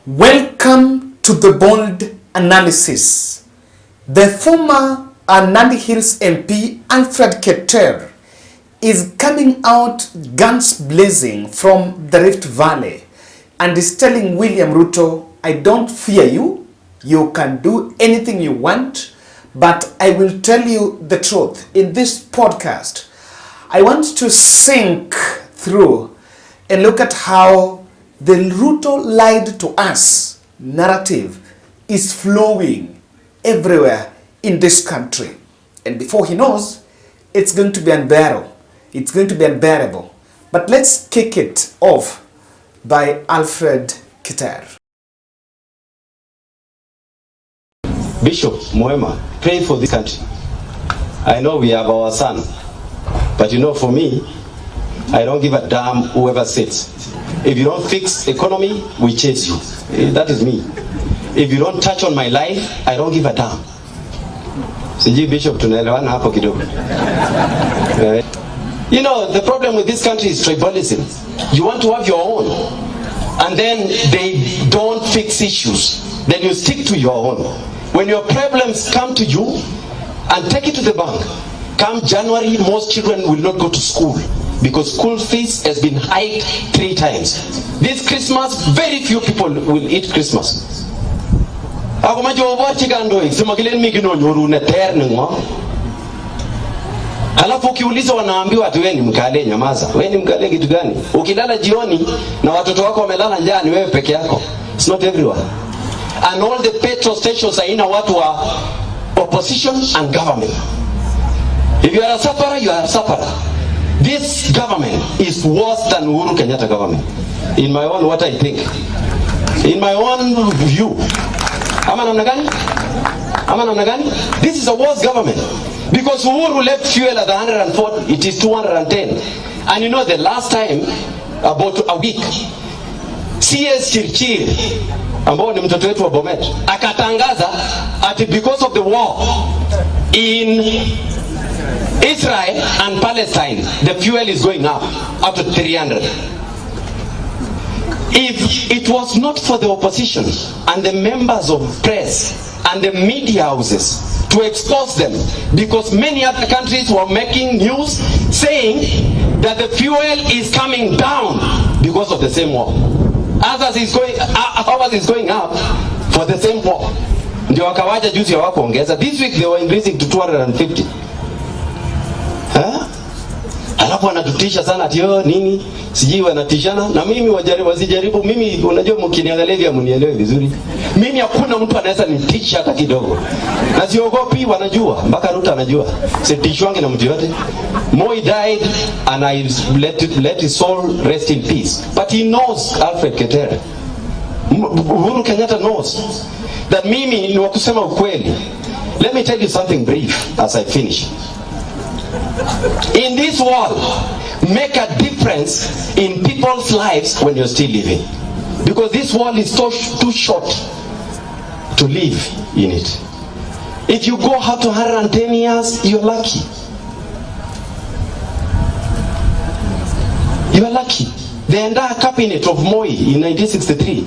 Welcome to the bold analysis. The former Nandi Hills MP Alfred Keter is coming out guns blazing from the Rift Valley and is telling William Ruto, I don't fear you, you can do anything you want, but I will tell you the truth. In this podcast, I want to sink through and look at how the Ruto lied to us narrative is flowing everywhere in this country. And before he knows, it's going to be unbearable. It's going to be unbearable. But let's kick it off by Alfred Keter. Bishop Moema, pray for this country. I know we have our son, but you know, for me, I don't give a damn whoever sits. If you don't fix economy, we chase you. That is me. If you don't touch on my life, I don't give a damn. Siji Bishop tunaelewana hapo kidogo. You know, the problem with this country is tribalism. You want to have your own, and then they don't fix issues. Then you stick to your own. When your problems come to you, and take it to the bank. Come January, most children will not go to school because school fees has been hiked 3 times. This Christmas, very few people will eat Christmas. Alafu ukiuliza wanaambiwa ati wewe ni mkale, nyamaza. Wewe ni mkale kitu gani? Ukilala jioni na watoto wako wamelala njaa, ni wewe peke yako. It's not everyone. And all the petrol stations are in watu wa opposition and government. If you are a sufferer, you are a sufferer. This government is worse than Uhuru Kenyatta government. In my own, what I think. In my own view. Ama namna gani? This is a worse government. Because Uhuru left fuel at 140, it is 210. And you know the last time, about a week, CS Chirchir, ambao ni mtoto wetu wa Bomet, akatangaza ati because of the war in Israel and Palestine, the fuel is going up to 300. If it was not for the opposition and the members of press and the media houses to expose them, because many other countries were making news saying that the fuel is coming down because of the same war. Ours is going up for the same war. Ndio wakawaja juzi hawakuongeza. This week they were increasing to 250. Alafu wanatutisha sana ati nini? Sijui wanatishana na mimi wasijaribu. Mimi unajua mkiniangalia hivi mnielewe vizuri. Mimi hakuna mtu anaweza nitisha hata kidogo. Na siogopi, wanajua. Mpaka Ruto anajua. Sitishwangi na mtu yote. Moi died and I let his soul rest in peace. But he knows, Alfred Keter. Uhuru Kenyatta knows that mimi ni wakusema ukweli. Let me tell you something brief as I finish. In this world, make a difference in people's lives when you're still living. Because this world is too short to live in it. If you go out to 110 years, you're lucky. You are lucky. The entire cabinet of Moi in 1963,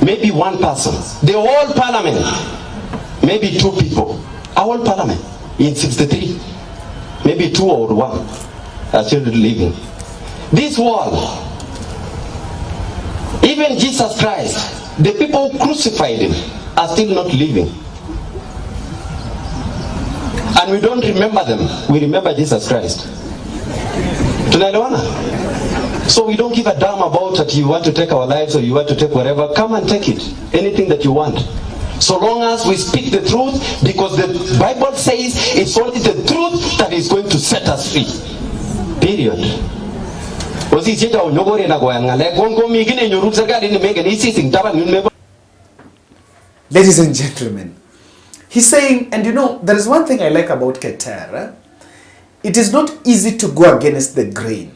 maybe one person. The whole parliament, maybe 2 people. Our whole parliament in 63, maybe 2 or 1 are still living. This world, even Jesus Christ, the people who crucified him are still not living. And we don't remember them. We remember Jesus Christ. Tunaelewana? So we don't give a damn about that you want to take our lives or you want to take whatever. Come and take it. Anything that you want. So long as we speak the truth, because the Bible says it's only the truth that is going to set us free. Period. Ladies and gentlemen, he's saying, and you know, there is one thing I like about Keter. It is not easy to go against the grain.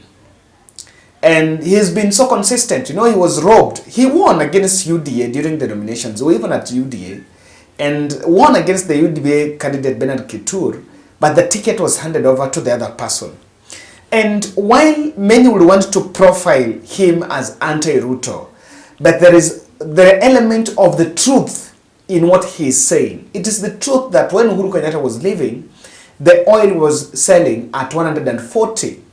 And he has been so consistent. You know, he was robbed. He won against UDA during the nominations, or even at UDA, and won against the UDA candidate Bernard Kitur, but the ticket was handed over to the other person. And while many will want to profile him as anti-Ruto, but there is the element of the truth in what he is saying. It is the truth that when Uhuru Kenyatta was living, the oil was selling at 140,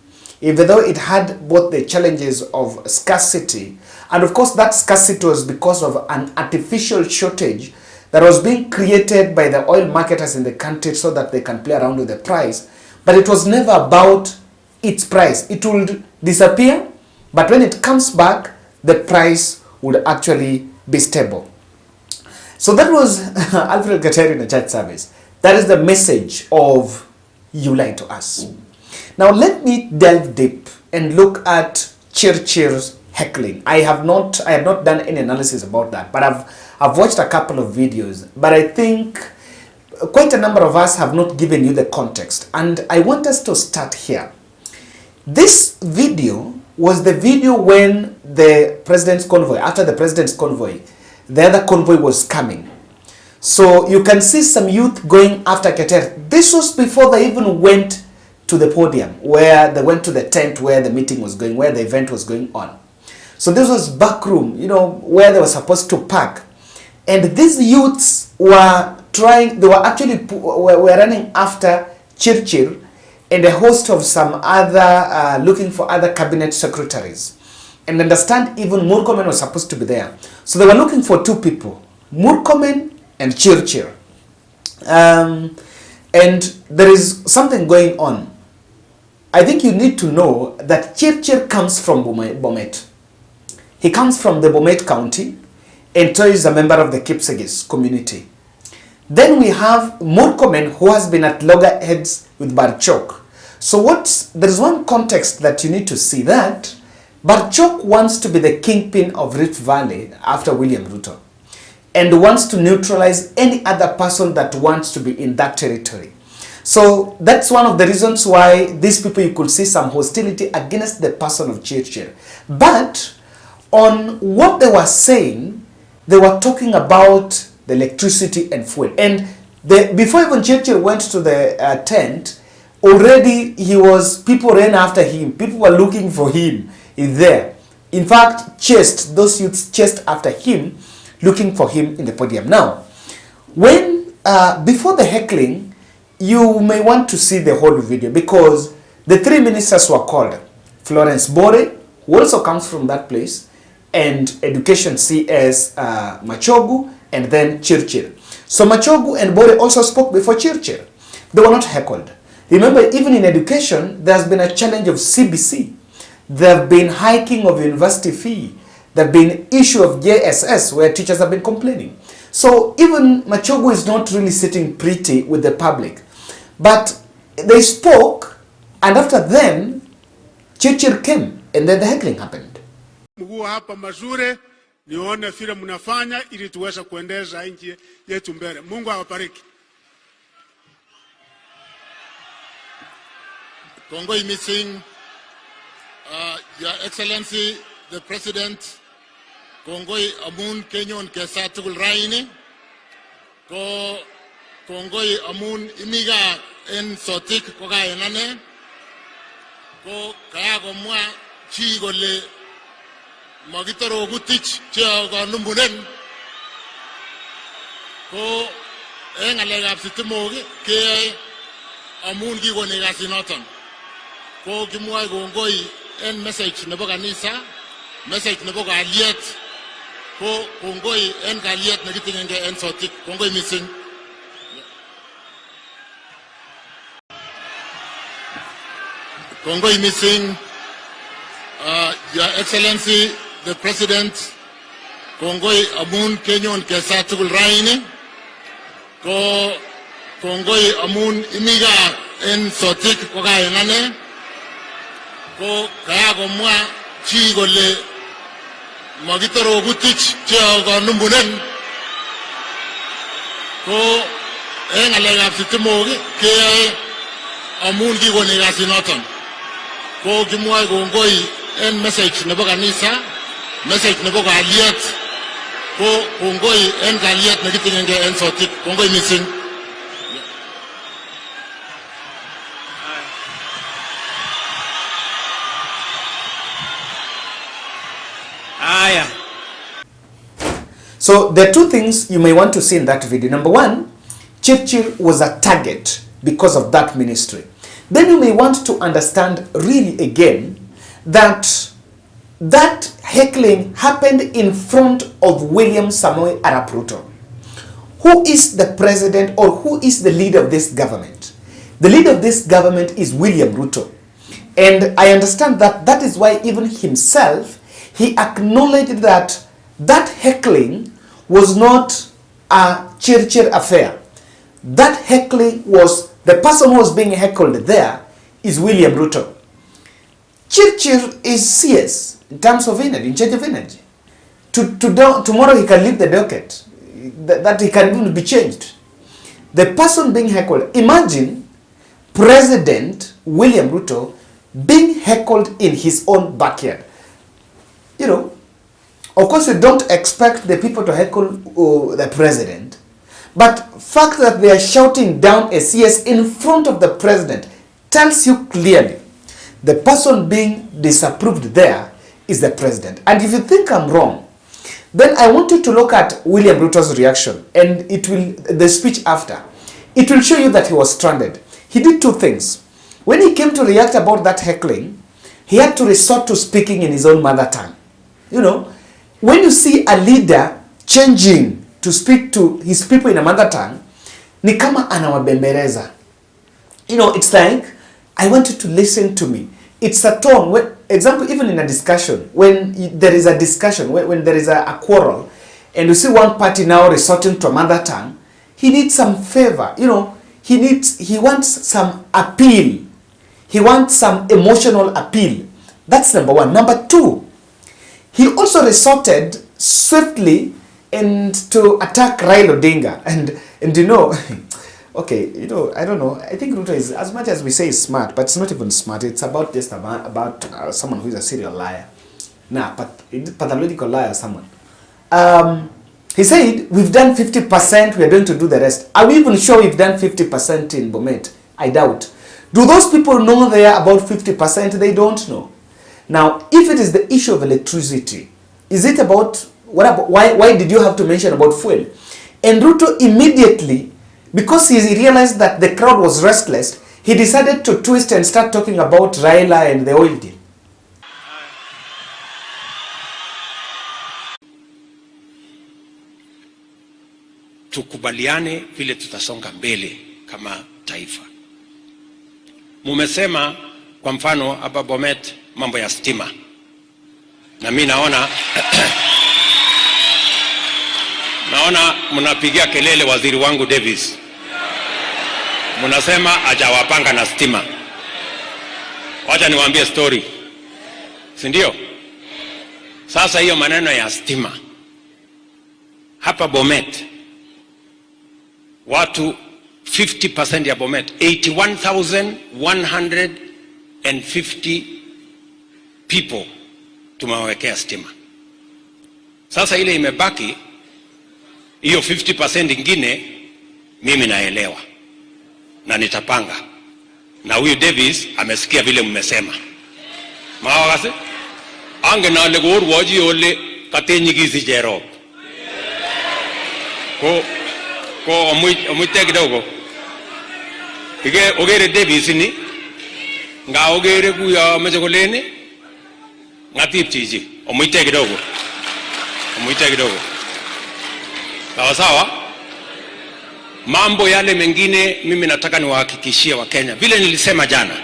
even though it had both the challenges of scarcity, and of course that scarcity was because of an artificial shortage that was being created by the oil marketers in the country so that they can play around with the price. But it was never about its price. It would disappear, but when it comes back, the price would actually be stable. So that was Alfred Keter in a church service. That is the message of "you lie to us." Now let me delve deep and look at Chirchir's heckling. I have not done any analysis about that, but I've watched a couple of videos. But I think quite a number of us have not given you the context, and I want us to start here. This video was the video when the president's convoy, after the president's convoy, the other convoy was coming. So you can see some youth going after Keter. This was before they even went to the podium, where they went to the tent where the meeting was going, where the event was going on. So this was back room, where they were supposed to park. And these youths were running after Chirchir and a host of some other, looking for other cabinet secretaries. And understand even Murkomen was supposed to be there. So they were looking for two people, Murkomen and Chirchir. And there is something going on. I think you need to know that Chirchir comes from Bomet. He comes from the Bomet County, and so is a member of the Kipsigis community. Then we have Murkomen, who has been at loggerheads with Barchok. So there is one context that you need to see, that Barchok wants to be the kingpin of Rift Valley after William Ruto, and wants to neutralize any other person that wants to be in that territory. So that's one of the reasons why these people, you could see some hostility against the person of Chirchir. But on what they were saying, they were talking about the electricity and fuel. And before even Chirchir went to the tent, already people ran after him. People were looking for him there. In fact, those youths chased after him, looking for him in the podium. Now, before the heckling, you may want to see the whole video, because the three ministers were called. Florence Bore, who also comes from that place, and Education CS Machogu, and then Chirchir. So Machogu and Bore also spoke before Chirchir. They were not heckled. Remember, even in education, there's been a challenge of CBC. There have been hiking of university fee. There have been issue of JSS, where teachers have been complaining. So even Machogu is not really sitting pretty with the public. But they spoke, and after them, Chirchir came, and then the heckling happened. Mguu hapa mazuri, nione vile mnafanya ili tuweze kuendeza nchi yetu mbele. Mungu awabariki. Kongoi missing, Your Excellency the President, Kongoi amun Kenyan kesa tugul raini, ko Kongoi amun imiga en sotik ko kaya nane, ko kaya ko mwa chi gole magitaro gutich chia ko numbunen, ko alegap sitimogi ke amun ki ko negasinoton, ko kimwa Kongoi en message nebo kanisa, message nebo kaliet, ko Kongoi en kaliet nekitingenge en sotik. Kongoi missing. Kongoi missing, Your Excellency the President, Kongoi amun Kenyan kesa tugul raini, ko Kongoi amun imiga en sotik ko kaya nane, ko kaya ko mwa chi gole magitaro gutich chia ko numbunen, ko alegap sitimogi ke amun ki ko negasinoton, ko kimwa Kongoi en message nebo kanisa, message nebo kaliet, ko Kongoi en kaliet nekitingenge en sotik. Kongoi missing. Aya. So there are two things you may want to see in that video. Number one, Chirchir was a target because of that ministry. Then you may want to understand really again that that heckling happened in front of William Samoei Arap Ruto. Who is the president or who is the leader of this government? The leader of this government is William Ruto. And I understand that that is why even himself, he acknowledged that that heckling was not a Chirchir affair. That heckling was, the person who was being heckled there is William Ruto. Chirchir is CS in terms of energy, in charge of energy. Tomorrow he can leave the docket. That he can even be changed. The person being heckled, imagine President William Ruto being heckled in his own backyard. You know, of course you don't expect the people to heckle the president, but fact that they are shouting down a CS in front of the president tells you clearly the person being disapproved there is the president. And if you think I'm wrong, then I want you to look at William Ruto's reaction, and it will, the speech after, it will show you that he was stranded. He did two things. When he came to react about that heckling, he had to resort to speaking in his own mother tongue. You know, when you see a leader changing to speak to his people in a mother tongue, ni kama anawabembeleza. You know, it's like, I want you to listen to me. It's a tone. When, example, even in a discussion, when there is a discussion, when there is a quarrel, and you see one party now resorting to a mother tongue, he needs some favor. You know, he wants some appeal. He wants some emotional appeal. That's number one. Number two, he also resorted swiftly and to attack Raila Odinga. And you know, okay, you know, I don't know. I think Ruto is, as much as we say is smart, but it's not even smart. It's about just about someone who is a serial liar. Nah, pathological liar, someone. He said, we've done 50%, we are going to do the rest. Are we even sure we've done 50% in Bomet? I doubt. Do those people know they are about 50%? They don't know. Now, if it is the issue of electricity, is it about, why did you have to mention about fuel? And Ruto immediately, because he realized that the crowd was restless, he decided to twist and start talking about Raila and the oil deal. Tukubaliane vile tutasonga mbele kama taifa. Mumesema kwa mfano hapa Bomet mambo ya stima. Na mimi naona mnapigia kelele waziri wangu Davis. Mnasema hajawapanga na stima. Wacha niwaambie story. Si ndio? Sasa hiyo maneno ya stima. Hapa Bomet watu 50% ya Bomet, 81,150 people tumewekea stima. Sasa ile imebaki hiyo 50% ingine mimi naelewa na nitapanga. Na huyu Davis amesikia vile mmesema. Mawakase ange na le gor waji ole katenyigizi jero. Ko omwite kidogo. Ige ogere Davis ni nga ogere kuya mejekoleni ngatip chiji omwite kidogo. Sawa. Mambo yale mengine mimi nataka niwahakikishie Wakenya. Vile nilisema jana,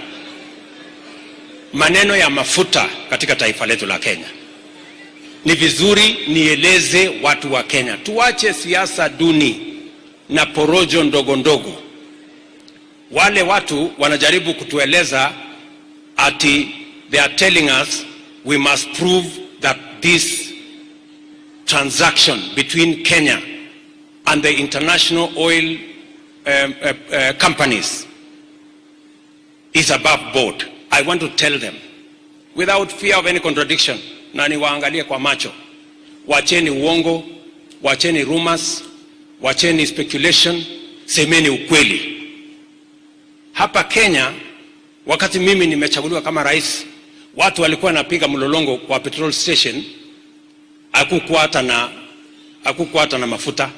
maneno ya mafuta katika taifa letu la Kenya. Ni vizuri nieleze watu wa Kenya. Tuache siasa duni na porojo ndogo ndogo. Wale watu wanajaribu kutueleza ati they are telling us we must prove that this transaction between Kenya and the international oil companies is above board. I want to tell them without fear of any contradiction, na niwaangalie kwa macho, wacheni uongo, wacheni rumors, wacheni speculation, semeni ukweli. Hapa Kenya, wakati mimi nimechaguliwa kama rais, watu walikuwa napiga mlolongo kwa petrol station, hakukuwa hata na hakukuwa hata na mafuta.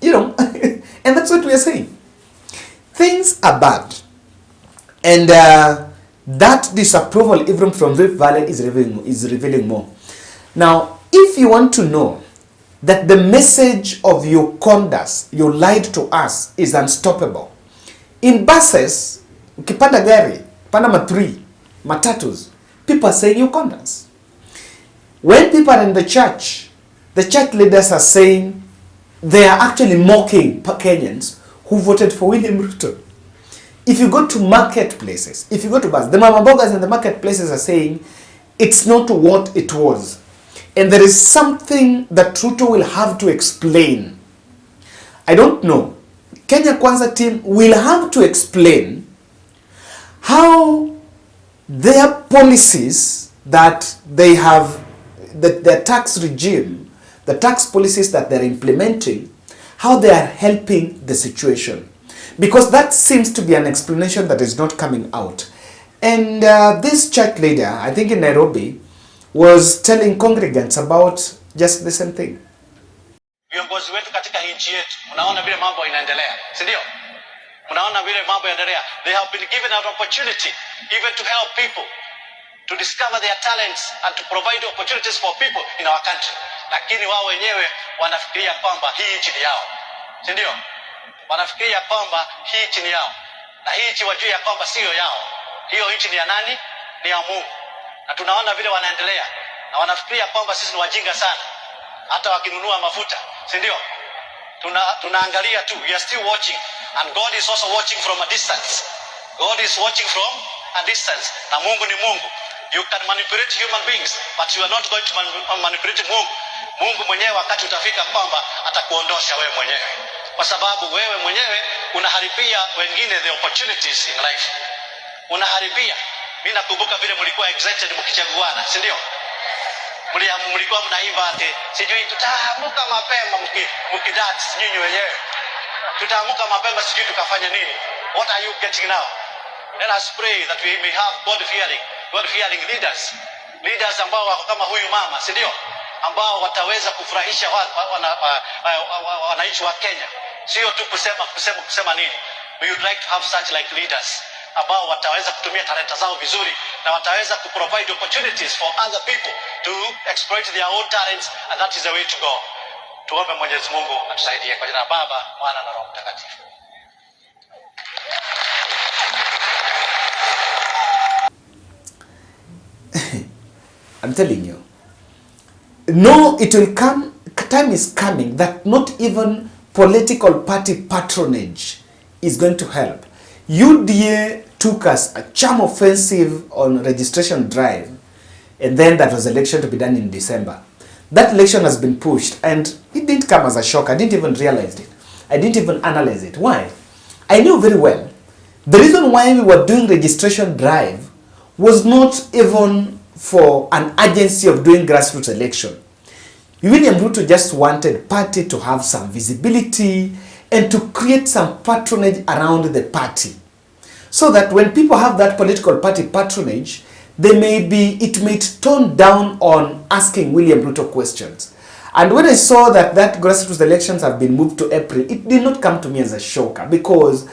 You know, and that's what we are saying. Things are bad. And that disapproval even from Rift Valley is revealing more. Now, if you want to know that the message of Uganda's, you lied to us, is unstoppable. In buses, ukipanda gari, panda matatus, people are saying Uganda's. When people are in the church leaders are saying they are actually mocking Kenyans who voted for William Ruto. If you go to marketplaces, if you go to bars, the mama bogas in the marketplaces are saying it's not what it was. And there is something that Ruto will have to explain. I don't know. Kenya Kwanza team will have to explain how their policies that they have, that their tax regime, the tax policies that they're implementing, how they are helping the situation. Because that seems to be an explanation that is not coming out. And this church leader, I think in Nairobi, was telling congregants about just the same thing. Viongozi wetu katika nchi yetu, unaona vile mambo inaendelea, si ndio? Unaona vile mambo yanaendelea. They have been given an opportunity even to help people to discover their talents and to provide opportunities for people in our country. Lakini wao wenyewe wanafikiria kwamba hii nchi ni yao. Si ndio? Wanafikiria kwamba hii nchi ni yao. Na hii nchi wajue ya kwamba sio yao. Hiyo nchi ni ya nani? Ni ya Mungu. Na tunaona vile wanaendelea. Na wanafikiria kwamba sisi ni wajinga sana. Hata wakinunua mafuta, si ndio? Tunaangalia tu. We are still watching. And God is also watching from a distance. God is watching from a distance. Na Mungu ni Mungu. You can manipulate human beings, but you are not going to manipulate Mungu. Mungu mwenyewe wakati utafika kwamba atakuondosha wewe mwenyewe. Kwa sababu wewe mwenyewe unaharibia wengine the opportunities in life. Unaharibia. Mimi nakumbuka vile mlikuwa excited mkichaguana, si ndio? Mlikuwa mnaimba ati sijui tutaamuka mapema mkidance nyinyi wenyewe. Tutaamuka mapema sijui tukafanya nini. What are you getting now? Let us pray that we may have God-fearing leaders. Leaders ambao wako kama huyu mama, si ndio? Ambao wataweza kufurahisha wananchi wa Kenya. Sio tu kusema nini. We would like to have such like leaders ambao wataweza kutumia talenta zao vizuri na wataweza kuprovide opportunities for other people to exploit their own talents, and that is the way to go. Tuombe Mwenyezi Mungu atusaidie kwa jina la Baba, Mwana na Roho Mtakatifu. I'm telling you. No, it will come, time is coming that not even political party patronage is going to help. UDA took us a charm offensive on registration drive, and then that was election to be done in December. That election has been pushed, and it didn't come as a shock. I didn't even realize it. I didn't even analyze it. Why? I knew very well. The reason why we were doing registration drive was not even for an urgency of doing grassroots election. William Ruto just wanted party to have some visibility and to create some patronage around the party. So that when people have that political party patronage, it may tone down on asking William Ruto questions. And when I saw that grassroots elections have been moved to April, it did not come to me as a shocker, because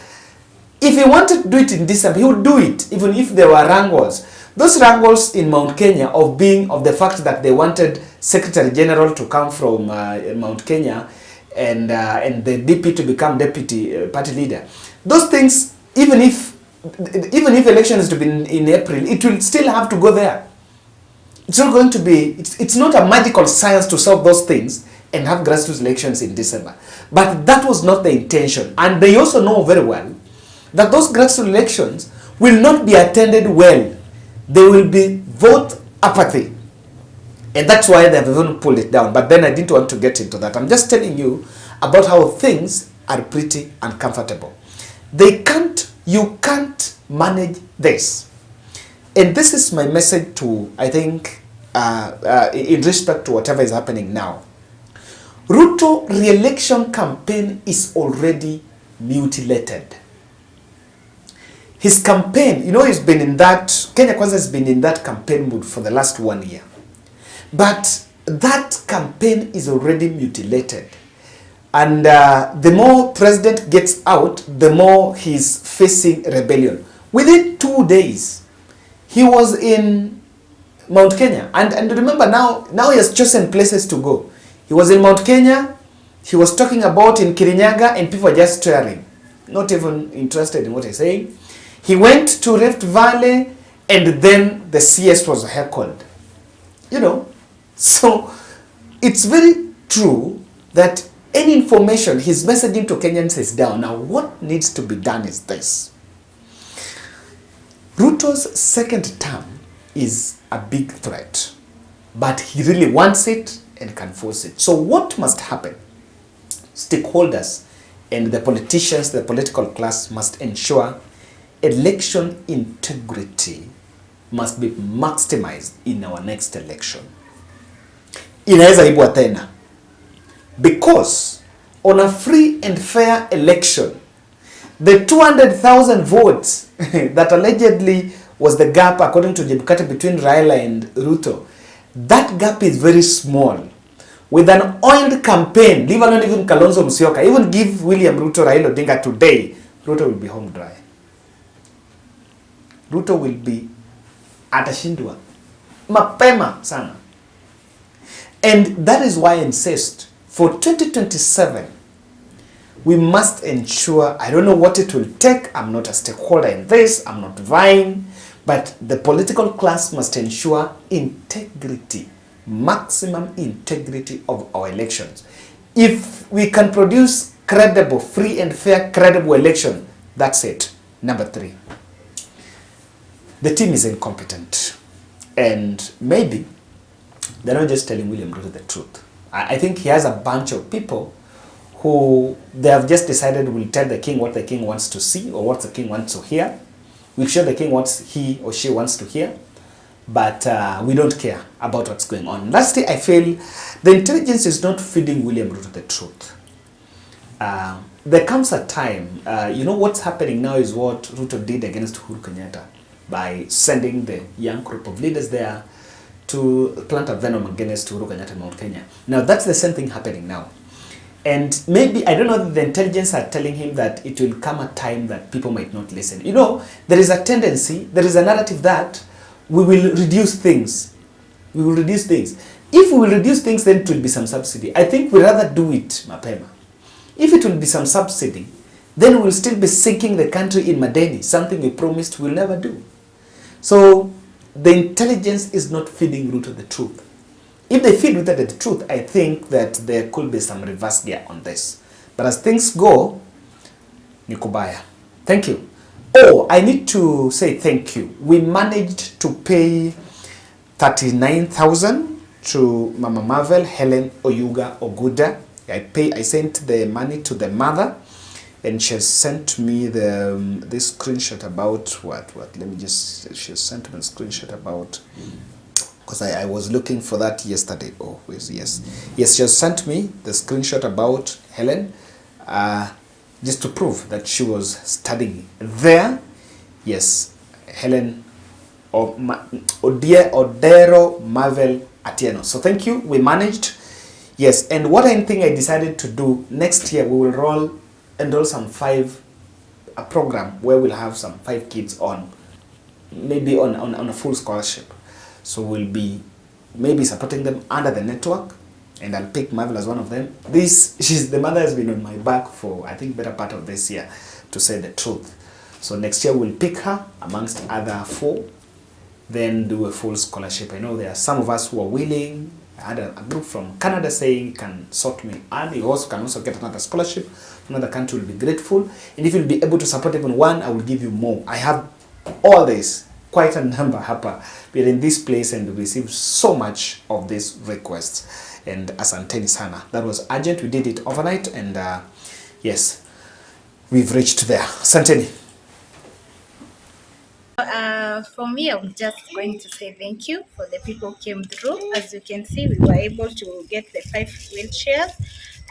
if he wanted to do it in December, he would do it, even if there were wrangles. Those wrangles in Mount Kenya of the fact that they wanted Secretary General to come from Mount Kenya and the DP to become deputy party leader. Those things, even if election is to be in April, it will still have to go there. It's not going to be, it's not a magical science to solve those things and have grassroots elections in December. But that was not the intention. And they also know very well that those grassroots elections will not be attended well. They will be vote apathy. And that's why they have even pulled it down. But then I didn't want to get into that. I'm just telling you about how things are pretty uncomfortable. You can't manage this. And this is my message to, I think, in respect to whatever is happening now. Ruto re-election campaign is already mutilated. His campaign, he's been in that, Kenya Kwanza has been in that campaign mood for the last 1 year. But that campaign is already mutilated. And the more president gets out, the more he's facing rebellion. Within 2 days, he was in Mount Kenya. And remember, now he has chosen places to go. He was in Mount Kenya, he was talking about in Kirinyaga, and people were just staring, not even interested in what he's saying. He went to Rift Valley, and then the CS was heckled. You know, so it's very true that any information he's messaging to Kenyans is down. Now, what needs to be done is this. Ruto's second term is a big threat, but he really wants it and can force it. So what must happen? Stakeholders and the politicians, the political class must ensure election integrity must be maximized in our next election. Inaweza ibwa tena. Because on a free and fair election, the 200,000 votes that allegedly was the gap, according to Jebukati, between Raila and Ruto, that gap is very small. With an oiled campaign, leave alone even Kalonzo Musyoka, even give William Ruto Raila Odinga today, Ruto will be home dry. Ruto will be atashindwa mapema sana. And that is why I insist, for 2027, we must ensure, I don't know what it will take, I'm not a stakeholder in this, I'm not vying, but the political class must ensure integrity, maximum integrity of our elections. If we can produce credible, free and fair, credible election, that's it. Number 3, the team is incompetent. And maybe they're not just telling William Ruto the truth. I think he has a bunch of people who they have just decided will tell the king what the king wants to see or what the king wants to hear. We're sure the king wants, he or she wants to hear, but we don't care about what's going on. Lastly, I feel the intelligence is not feeding William Ruto the truth. There comes a time, you know what's happening now is what Ruto did against Uhuru Kenyatta by sending the young group of leaders there to plant a venom against Uhuru Kenyatta in Mount Kenya. Now that's the same thing happening now. And maybe, I don't know, the intelligence are telling him that it will come a time that people might not listen. You know, there is a tendency, there is a narrative that we will reduce things. We will reduce things. If we will reduce things, then it will be some subsidy. I think we'd rather do it mapema. If it will be some subsidy, then we'll still be sinking the country in madeni, something we promised we'll never do. So the intelligence is not feeding Ruto the truth. If they feed Ruto the truth, I think that there could be some reverse gear on this. But as things go, nikubaya. Thank you. Oh, I need to say thank you. We managed to pay 39,000 to Mama Marvel, Helen Oyuga Oguda. I sent the money to the mother, and she has sent me this screenshot about what? Let me just, she has sent me a screenshot about, because I was looking for that yesterday. Oh, yes. Yes, she has sent me the screenshot about Helen, just to prove that she was studying there. Yes, Helen Odero Marvel Atieno. So thank you, we managed. Yes, and what I think I decided to do next year, we will enroll some a program where we'll have some 5 kids on, maybe on a full scholarship. So we'll be maybe supporting them under the network, and I'll pick Marvel as one of them. The mother has been on my back for, I think, better part of this year, to say the truth. So next year we'll pick her amongst other 4, then do a full scholarship. I know there are some of us who are willing. I had a group from Canada saying, can sort me and you also can also get another scholarship. Another country will be grateful. And if you'll be able to support even one, I will give you more. I have all this, quite a number hapa. We're in this place and we receive so much of these requests. And asanteni sana. That was urgent. We did it overnight, and yes, we've reached there. Asanteni. For me, I'm just going to say thank you for the people who came through. As you can see, we were able to get the 5 wheelchairs,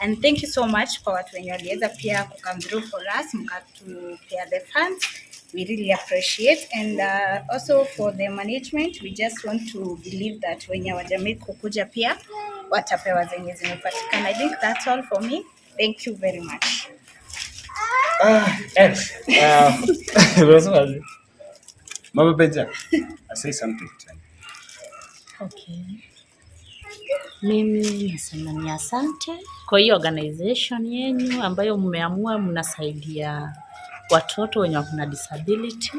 and thank you so much for watu wenye waliweza pia come through for us, mkatupea the funds. we really appreciate. And also for the management, we just want to believe that wenye wajamii kukuja pia watapewa zenye zimepatikana. I think that's all for me. Thank you very much. Mama Benja, I say something. Okay. Mimi nasema ni asante kwa hiyo organization yenu ambayo mmeamua mnasaidia watoto wenye wana disability.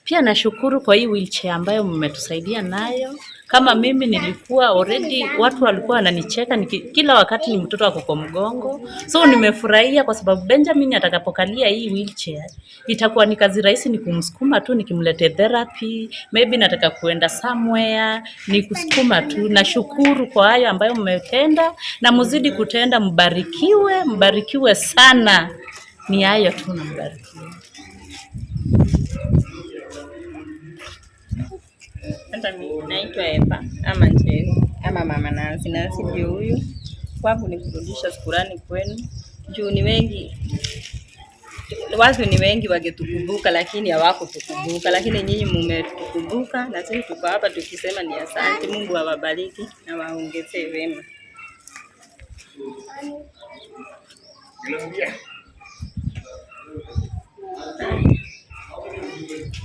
Pia nashukuru kwa hii wheelchair ambayo mmetusaidia nayo. Kama mimi nilikuwa already, watu walikuwa wananicheka kila wakati ni mtoto wako kwa mgongo. So nimefurahia kwa sababu Benjamin atakapokalia hii wheelchair itakuwa ni kazi rahisi, ni kumsukuma tu, nikimlete therapy, maybe nataka kuenda somewhere, ni kusukuma tu. Nashukuru kwa hayo ambayo mmetenda na mzidi kutenda. Mbarikiwe sana. Ni hayo tu, na mbarikiwe. Hata mimi naitwa Eva ama Njeri ama Mama Nancy. Nancy ndio huyu. Kwangu ni kurudisha shukrani kwenu. Juu ni wengi, watu ni wengi wangetukumbuka lakini hawakutukumbuka, lakini nyinyi mmetukumbuka na sisi tuko hapa tukisema ni asante. Mungu awabariki na waongezee wema.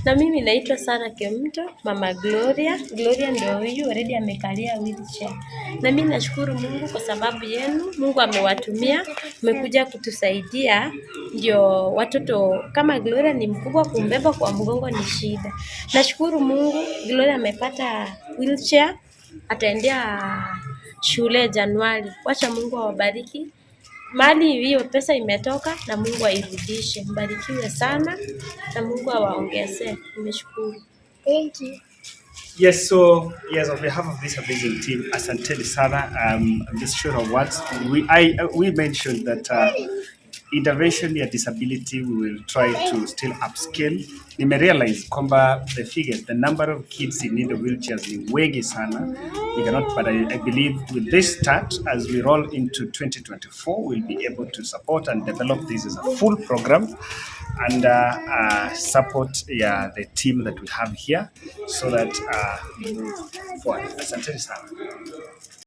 Na mimi naitwa Sara Kemto, Mama Gloria. Gloria ndio huyu already amekalia wheelchair. Na mimi nashukuru Mungu kwa sababu yenu. Mungu amewatumia, mmekuja kutusaidia. Ndio watoto kama Gloria ni mkubwa, kumbeba kwa mgongo ni shida. Nashukuru Mungu, Gloria amepata wheelchair, ataendea shule Januari. Wacha Mungu awabariki. Mali hiyo pesa imetoka na Mungu airudishe. Mbarikiwe sana na Mungu awaongezee. Nimeshukuru. Thank you. Yes, so yes, on behalf of this amazing team, asanteni sana. I'm just sure of words. We mentioned that intervention ya disability, we will try to still upscale. Nimerealize kwamba the number of kids in need of wheelchairs ni wengi sana. We cannot, but I believe with this start, as we roll into 2024, we'll be able to support and develop this as a full program and support the team that we have here so that we move forward. Asante sana.